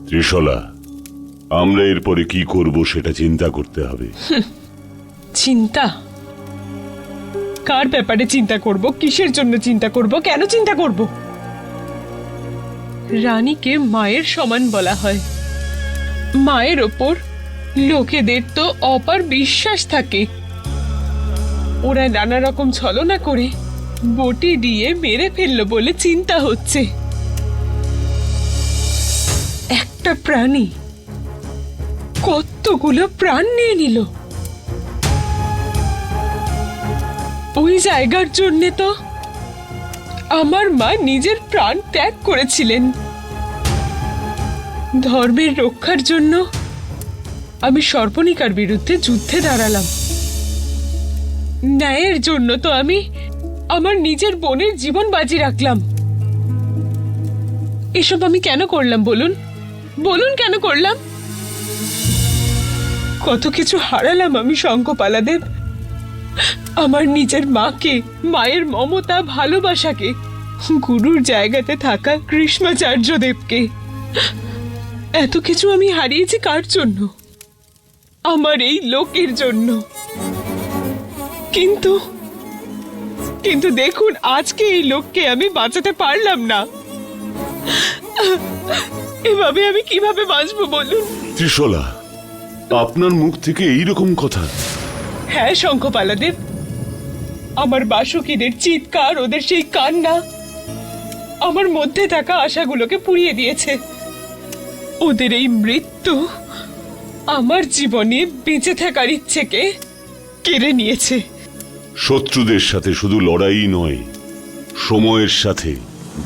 ত্রিশলা, আমরা এরপরে কি করব সেটা চিন্তা করতে হবে। চিন্তা? কার ব্যাপারে চিন্তা করব? কিসের জন্য চিন্তা করব? কেন চিন্তা করব? রানীকে মায়ের সমান বলা হয়। মায়ের ওপর লোকেদের তো অপার বিশ্বাস থাকে। ওরা নানা রকম ছলনা করে বটি দিয়ে মেরে ফেললো বলে চিন্তা হচ্ছে। একটা প্রাণী কতগুলো প্রাণ নিয়ে নিল। ওই জায়গার জন্য তো আমার মা নিজের প্রাণ ত্যাগ করেছিলেন। ধর্মের রক্ষার জন্য আমি সর্পণিকার বিরুদ্ধে যুদ্ধে দাঁড়ালাম। ন্যায়ের জন্য তো আমি আমার নিজের বোনের জীবন বাজি রাখলাম। এসব আমি কেন করলাম বলুন? বলুন কেন করলাম? কত কিছু হারালাম আমি শঙ্খপালাদেব। আমার নিজের মাকে, মায়ের মমতা, ভালোবাসাকে, গুরুর জায়গাতে থাকা কৃষ্ণাচার্য দেবকে, এত কিছু আমি হারিয়েছি কার জন্য? আমার এই লোকের জন্য। কিন্তু কিন্তু দেখুন, আজকে এই লোককে আমি বাঁচাতে পারলাম না। এভাবে আমি কিভাবে বাঁচবো বলুন? ত্রিশলা, আপনার মুখ থেকে এইরকম কথা? হ্যাঁ শঙ্খপালাদেব, আমার বাসুকিদের চিৎকার, ওদের সেই কান্না আমার মধ্যে থাকা আশাগুলোকে পুড়িয়ে দিয়েছে। ওদের এই মৃত্যু আমার জীবনে বেঁচে থাকার ইচ্ছেকে কেড়ে নিয়েছে। শত্রুদের সাথে শুধু লড়াই নয়, সময়ের সাথে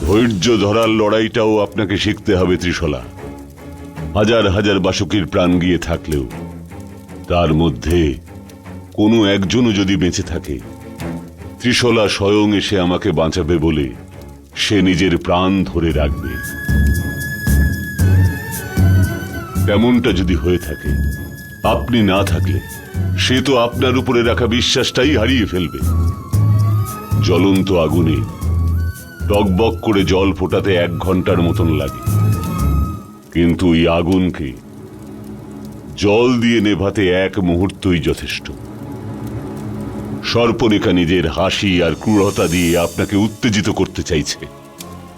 ধৈর্য ধরার লড়াইটাও আপনাকে শিখতে হবে ত্রিশলা। হাজার হাজার বাসুকির প্রাণ গিয়ে থাকলেও তার মধ্যে কোনো একজনও যদি বেঁচে থাকে, ত্রিশলা স্বয়ং এসে আমাকে বাঁচাবে বলে সে নিজের প্রাণ ধরে রাখবে। তেমনটা যদি হয়ে থাকে, আপনি না থাকলে সে তো আপনার উপরে রাখা বিশ্বাসটাই হারিয়ে ফেলবে। জ্বলন্ত আগুনে টকবক করে জল ফোটাতে 1 ঘন্টার মতন লাগে, কিন্তু এই আগুনকে জল দিয়ে নেভাতে 1 মুহূর্তই যথেষ্ট। সর্পরেখা নিজের হাসি আর ক্রূরতা দিয়ে আপনাকে উত্তেজিত করতে চাইছে,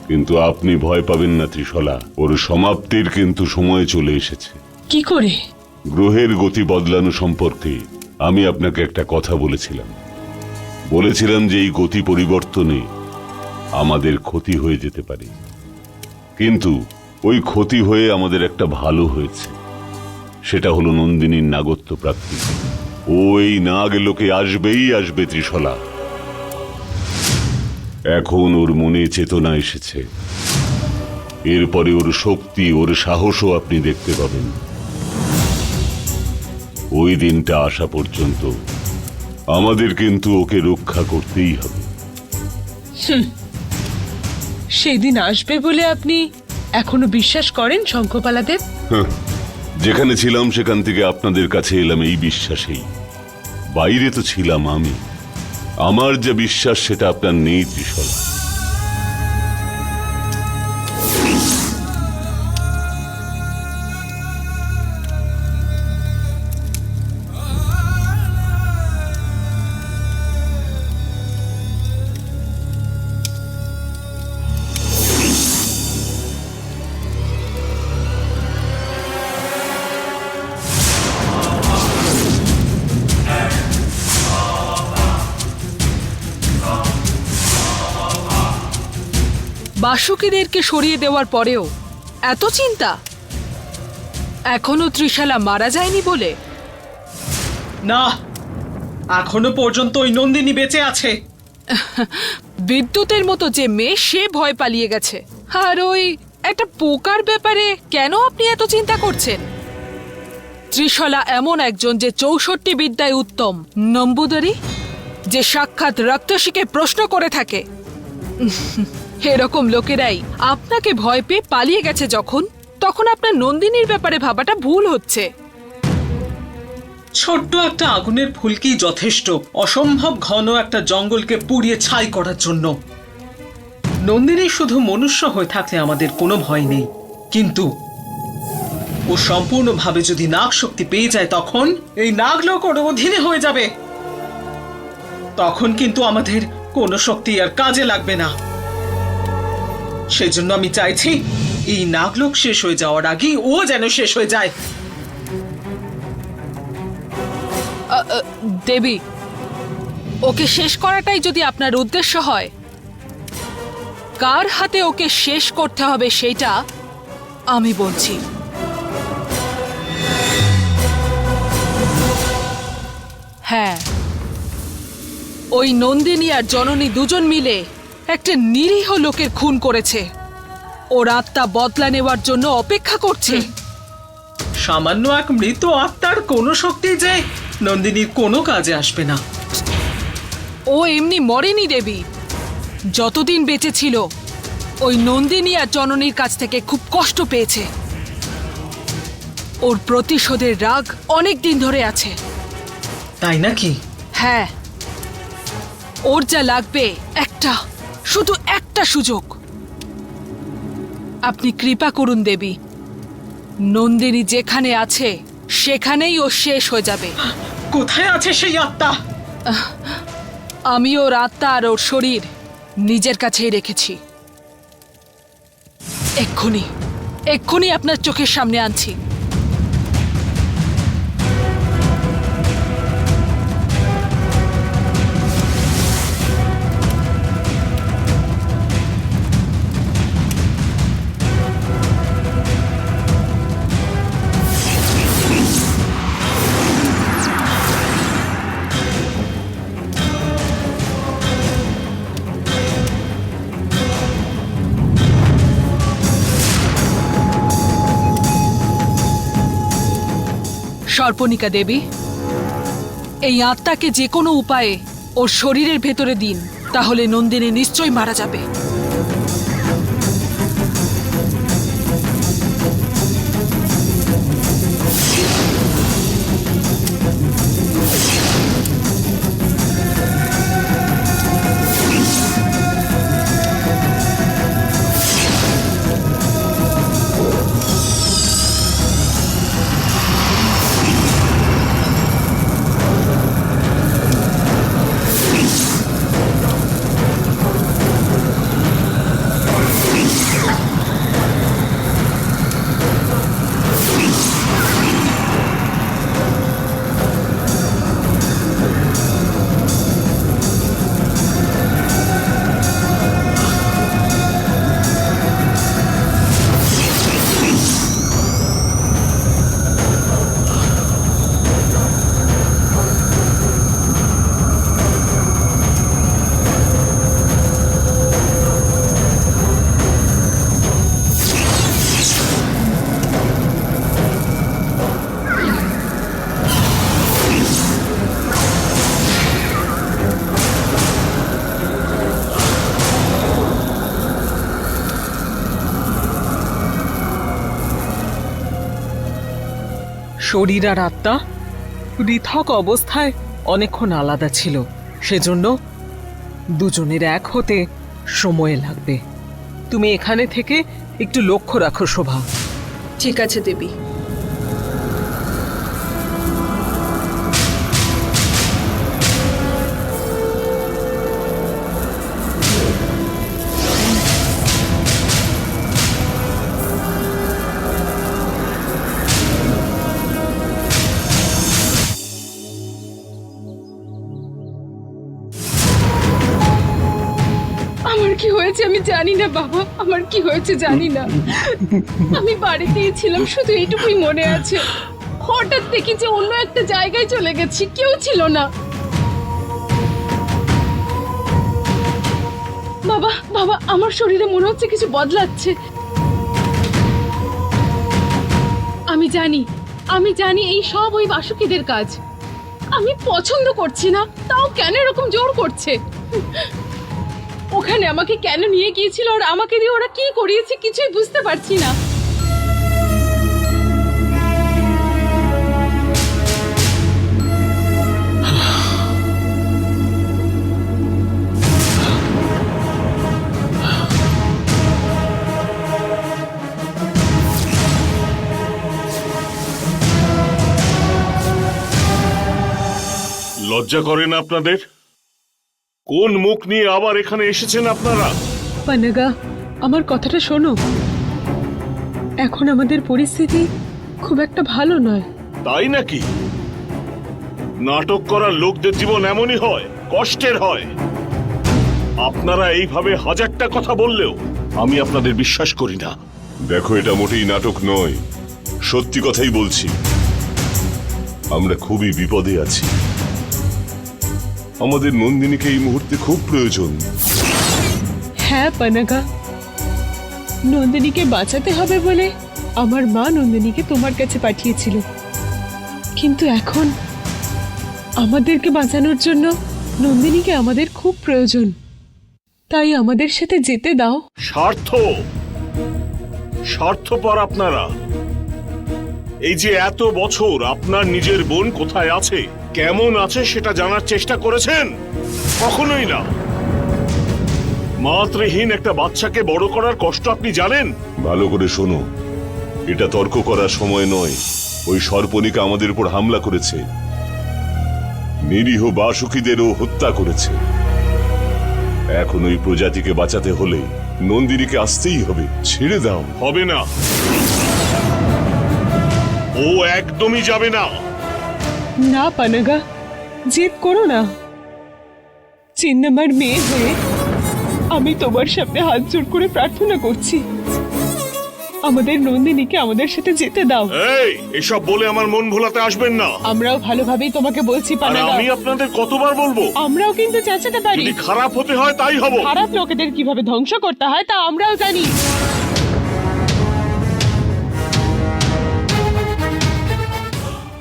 কিন্তু আপনি ভয় পাবেন না ত্রিশলা। ওর সমাপ্তির কিন্তু সময় চলে এসেছে। কি করে? গ্রহের গতি বদলানো সম্পর্কে আমি আপনাকে একটা কথা বলেছিলাম যে এই গতি পরিবর্তনে আমাদের ক্ষতি হয়ে যেতে পারে, কিন্তু ওই ক্ষতি হয়ে আমাদের একটা ভালো হয়েছে। সেটা হলো নন্দিনীর নাগত্ব প্রাপ্তি। ও এই নাগ লোকে আসবেই আসবে ত্রিশলা। এখন ওর মনে চেতনা এসেছে, এরপরে ওর শক্তি, ওর সাহসও আপনি দেখতে পাবেন। ওই দিনটা আসা পর্যন্ত আমাদের কিন্তু ওকে রক্ষা করতেই হবে। সেদিন আসবে বলে আপনি এখনো বিশ্বাস করেন শঙ্খপালাদেব? যেখানে ছিলাম সেখান থেকে আপনাদের কাছে এলাম এই বিশ্বাসেই। বাইরে তো ছিলাম আমি। আমার যে বিশ্বাস সেটা আপনার নেই ত্রিশলা। বাসুকিদেরকে সরিয়ে দেওয়ার পরেও এত চিন্তা? এখনো ত্রিশালা মারা যায়নি বলে? না, এখনো পর্যন্ত ওই নন্দিনী বেঁচে আছে। বিদ্যুতের মতো যে মেয়ে, সে ভয় পালিয়ে গেছে, আর ওই একটা পোকার ব্যাপারে কেন আপনি এত চিন্তা করছেন? ত্রিশালা এমন একজন যে 64 বিদ্যায় উত্তম, নম্বুদরি, যে সাক্ষাৎ রক্তশীকে প্রশ্ন করে থাকে। এরকম লোকেরাই আপনাকে ভয় পেয়ে পালিয়ে গেছে যখন, তখন আপনার নন্দিনীর ব্যাপারে ভাবাটা ভুল হচ্ছে। ছোট্ট একটা আগুনের ফুলকি যথেষ্ট অসম্ভব ঘন একটা জঙ্গলকে পুড়িয়ে ছাই করার জন্য। নন্দিনী শুধু মনুষ্য হয়ে থাকলে আমাদের কোনো ভয় নেই, কিন্তু ও সম্পূর্ণভাবে যদি নাগ শক্তি পেয়ে যায় তখন এই নাগলোক ওর অধীনে হয়ে যাবে। তখন কিন্তু আমাদের কোনো শক্তি আর কাজে লাগবে না। সেজন্য আমি চাইছি এই নাগলোক শেষ হয়ে যাওয়ার আগেই ও যেন শেষ হয়ে যায়। দেবী, ওকে শেষ করাটাই যদি আপনার উদ্দেশ্য হয়, কার হাতে ওকে শেষ করতে হবে সেটা আমি বলছি। হ্যাঁ, ওই নন্দিনী আর জননী দুজন মিলে একটা নিরীহ লোকের খুন করেছে। ওর আত্মা বদলা নেওয়ার জন্য অপেক্ষা করছে। সামান্য এক মৃত আত্মার কোনো শক্তি যে নন্দিনীর কোনো কাজে আসবে না। ও এমনি মরেনি দেবী, যতদিন বেঁচে ছিল ওই নন্দিনী আর জননীর কাছ থেকে খুব কষ্ট পেয়েছে। ওর প্রতিশোধের রাগ অনেক দিন ধরে আছে। তাই নাকি? হ্যাঁ, ওর যা লাগবে একটা, শুধু একটা সুযোগ। আপনি কৃপা করুন দেবী, নন্দিনী যেখানে আছে সেখানেই ও শেষ হয়ে যাবে। কোথায় আছে সেই আত্মা? আমি ওর আত্মা আর ওর শরীর নিজের কাছেই রেখেছি। এক্ষুনি এক্ষুনি আপনার চোখের সামনে আনছি। সর্পণিকা দেবী, এই আত্মাকে যে কোনো উপায়ে ওর শরীরের ভেতরে দিন, তাহলে নন্দিনী নিশ্চয়ই মারা যাবে। শরীর আর আত্মা পৃথক অবস্থায় অনেকক্ষণ আলাদা ছিল, সেজন্য দুজনের এক হতে সময় লাগবে। তুমি এখানে থেকে একটু লক্ষ্য রাখো শোভা। ঠিক আছে দেবী। আমার কি হয়েছে আমি জানি না বাবা, আমার কি হয়েছে জানি না। আমি বাড়িতেই ছিলাম, শুধু এইটুকুই মনে আছে। হঠাৎ দেখি যে অন্য একটা জায়গায় চলে গেছি, কেউ ছিল না। বাবা বাবা, আমার শরীরে মনে হচ্ছে কিছু বদলাচ্ছে। আমি জানি এই সব ওই বাসুকিদের কাজ। আমি পছন্দ করছি না, তাও কেন এরকম জোর করছে? ওখানে আমাকে কেন নিয়ে গিয়েছিল, আর আমাকে দিয়ে ওরা কি করিয়েছে কিছুই বুঝতে পারছি না। লজ্জা করে না আপনাদের? কোন মুখ নিয়ে আবার এখানে এসেছেন আপনারা? পানাগা, আমার কথাটা শোনো। এখন আমাদের পরিস্থিতি খুব একটা ভালো নয়। তাই নাকি? নাটক করার লোকদের জীবন এমনই হয়, কষ্টের হয়। আপনারা এইভাবে হাজারটা কথা বললেও আমি আপনাদের বিশ্বাস করি না। দেখো, এটা মোটেই নাটক নয়, সত্যি কথাই বলছি। আমরা খুবই বিপদে আছি। আমাদের নন্দিনীকে এই মুহূর্তে খুব প্রয়োজন। হ্যাঁ পানাগা, নন্দিনীকে বাঁচাতে হবে বলে আমার মা নন্দিনীকে তোমার কাছে পাঠিয়েছিল। কিন্তু এখন আমাদেরকে বাঁচানোর জন্য নন্দিনীকে আমাদের খুব প্রয়োজন। তাই আমাদের সাথে যেতে দাও। স্বার্থপর আপনারা। এই যে এত বছর আপনার নিজের বোন কোথায় আছে, কেমন আছে সেটা জানার চেষ্টা করেছেন? কখনোই না। মাতৃহীন একটা বাচ্চাকে বড় করার কষ্ট আপনি জানেন? ভালো করে শোনো, এটা তর্ক করার সময় নয়। ওই সর্পণিকা আমাদের উপর হামলা করেছে, নিরীহ বাসুকীদেরও হত্যা করেছে। এখন ওই প্রজাতিকে বাঁচাতে হলে নন্দিনীকে আসতেই হবে। ছেড়ে দাও। হবে না, ও একদমই যাবে না। না পানাগা, জেদ করো না। চিন্নামার মেয়ে হয়ে আমি তোমার সামনে হাত জোড় করে প্রার্থনা করছি, আমাদের নন্দিনীকে আমাদের সাথে যেতে দাও। এই, এসব বলে আমার মন ভোলাতে আসবেন না। আমরাও ভালোভাবেই তোমাকে বলছি আর পানাগা। আমি আপনাদের কতবার বলবো, আমরাও কিন্তু চেঁচাতে পারি। যদি খারাপ হতে হয় তাই হব। খারাপ লোকেদের কিভাবে ধ্বংস করতে হয় তা আমরাও জানি।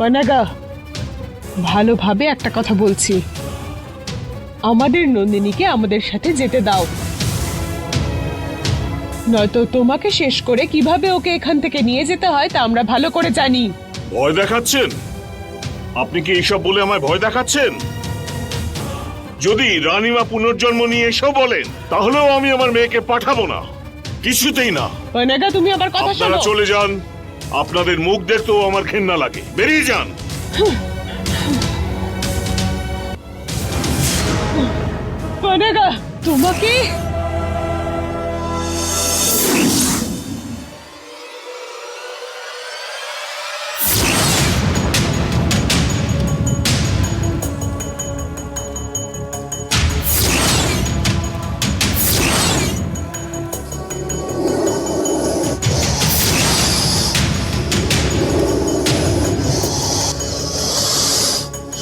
পানাগা, ভালোভাবে একটা কথা বলছি, আমাদের নন্দিনীকে আমাদের সাথে যেতে দাও, নয়তো তোমাকে শেষ করে কিভাবে ওকে এখান থেকে নিয়ে যেতে হয় তা আমরা ভালো করে জানি। ভয় দেখাচ্ছেন? আপনি কি এইসব বলে আমায় ভয় দেখাচ্ছেন? যদি রানীমা পুনর্জন্ম নিয়ে এসেও বলেন, তাহলেও আমি আমার মেয়েকে পাঠাবো না, কিছুতেই না। পানাগা, তুমি আবার কথা আপনারা শোনো। চলে যান। আপনাদের মুখ দেখতেও আমার ঘেন্না লাগে। বেরিয়ে যান। পানাগা, তোমাকে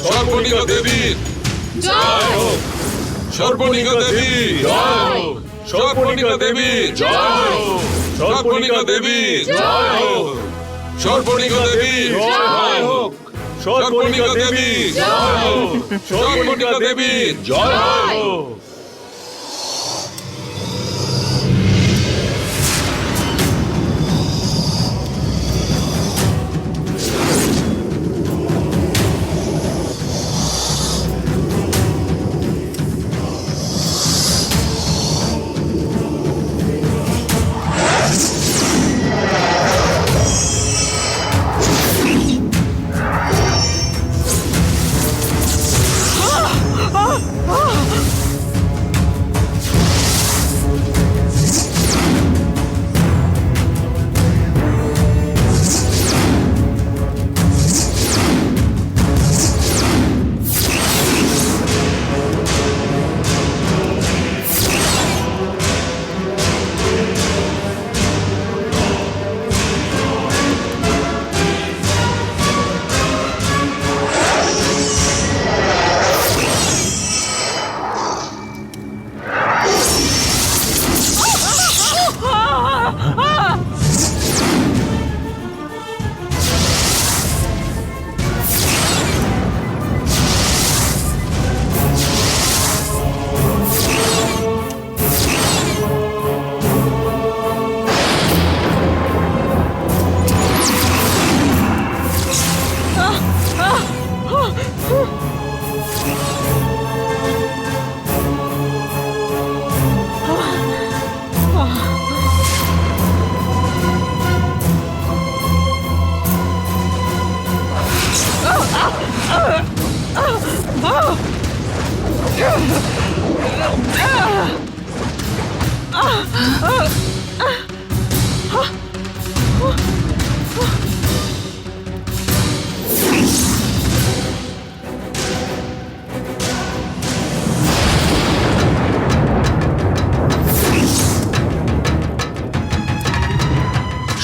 সর্বণিকা দেবীর জয় হোক। সর্বণিকা দেবী জয় হোক। সর্বণিকা দেবী জয় হোক। সর্বণিকা দেবী জয় হোক। সর্বণিকা দেবী জয় হোক। সর্বণিকা দেবী জয় হোক। সর্বণিকা দেবী জয় হোক।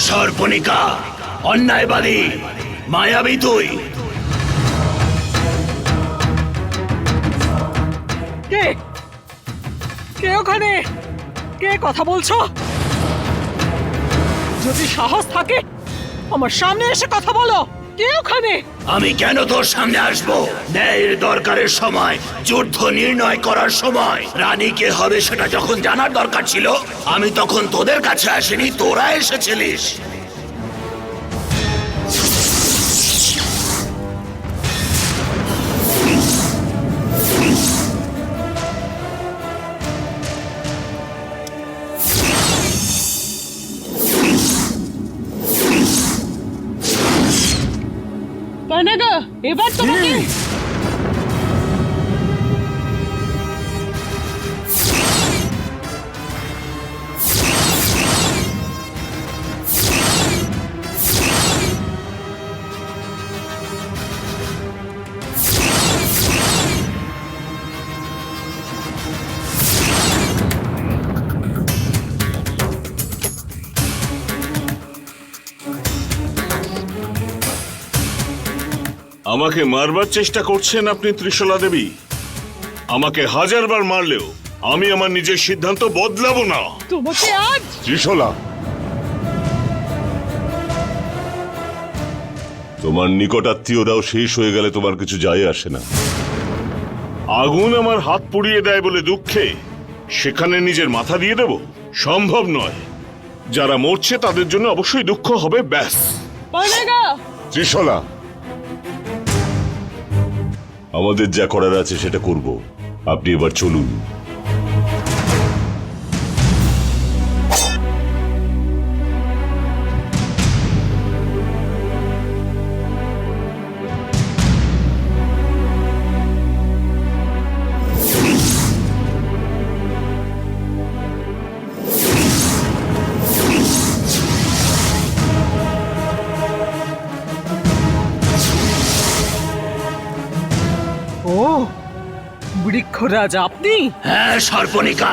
সর্পণিকা, অন্যায়বাদী, মায়াবী তুই। কে কে ওখানে? কে কথা বলছো? যদি সাহস থাকে আমার সামনে এসে কথা বলো। কে ওখানে? আমি কেন তোর সামনে আসবো? ন্যায়ের দরকারের সময়, যুদ্ধ নির্ণয় করার সময়, রানী কে হবে সেটা যখন জানার দরকার ছিল, আমি তখন তোদের কাছে আসিনি, তোরা এসেছিলিস। পানাগা, এবার তোমাকে আমাকে মারবার চেষ্টা করছেন আপনি ত্রিশলা দেবী? আমাকে হাজারবার মারলেও আমি আমার নিজের সিদ্ধান্ত বদলাবো না। তোমাকে আজ ত্রিশলা, তোমার নিকটাত্মীয়রাও শেষ হয়ে গেলে তোমার কিছু যায় আসে না। আগুন আমার হাত পুড়িয়ে দেয় বলে দুঃখে সেখানে নিজের মাথা দিয়ে দেব? সম্ভব নয়। যারা মরছে তাদের জন্য অবশ্যই দুঃখ হবে, ব্যাস। পানাগা, ত্রিশলা, আমাদের যা করার আছে সেটা করব, আপনি এবার চলুন। ও বৃক্ষরাজ আপনি? হ্যাঁ সর্পণিকা,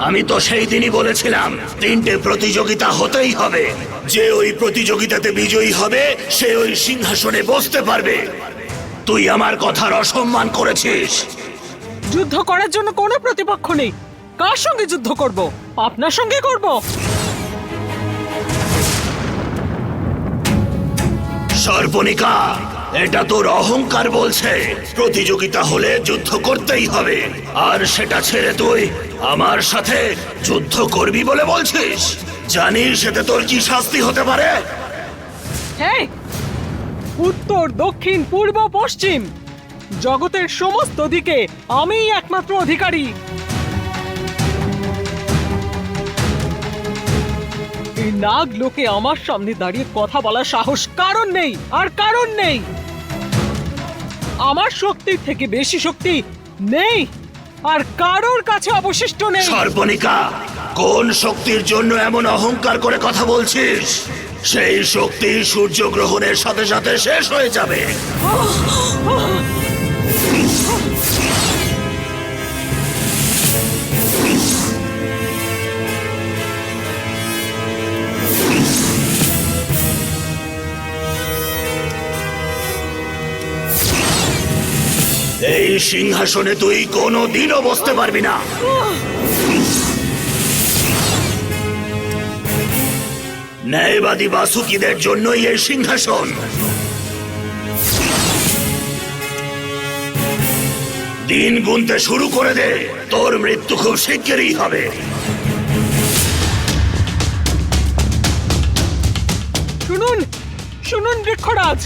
আমি তো সেই দিনই বলেছিলাম 3টে প্রতিযোগিতা হতেই হবে। যে ওই প্রতিযোগিতাতে বিজয়ী হবে সে ওই সিংহাসনে বসতে পারবে। তুই আমার কথার অসম্মান করেছিস। যুদ্ধ করার জন্য কোনো প্রতিপক্ষ নেই। কার সঙ্গে যুদ্ধ করব? আপনার সঙ্গে করব। সর্পণিকা, এটা তোর অহংকার বলছে। প্রতিযোগিতা হলে যুদ্ধ করতেই হবে, আর সেটা ছেড়ে তুই আমার সাথে যুদ্ধ করবি বলে বলছিস? জানিস এতে তোর কি শাস্তি হতে পারে? হ্যাঁ, উত্তর, দক্ষিণ, পূর্ব, পশ্চিম জগতের সমস্ত দিকে আমিই একমাত্র অধিকারী। এই নাগ লোকে আমার সামনে দাঁড়িয়ে কথা বলার সাহস কারণ নেই, আর কারণ নেই। আমার শক্তির থেকে বেশি শক্তি নেই, আর কারোর কাছে অবশিষ্ট নেই। সর্পণিকা, কোন শক্তির জন্য এমন অহংকার করে কথা বলছিস? সেই শক্তি সূর্যগ্রহণের সাথে সাথে শেষ হয়ে যাবে। এই সিংহাসনে তুই কোনোদিনও বসতে পারবি না। ন্যায়বাদী বাসুকিদের জন্যই এই সিংহাসন। দিন গুনতে শুরু করে দে, তোর মৃত্যু খুব শিগগিরই হবে। শুনুন, শুনুন বৃক্ষরাজ,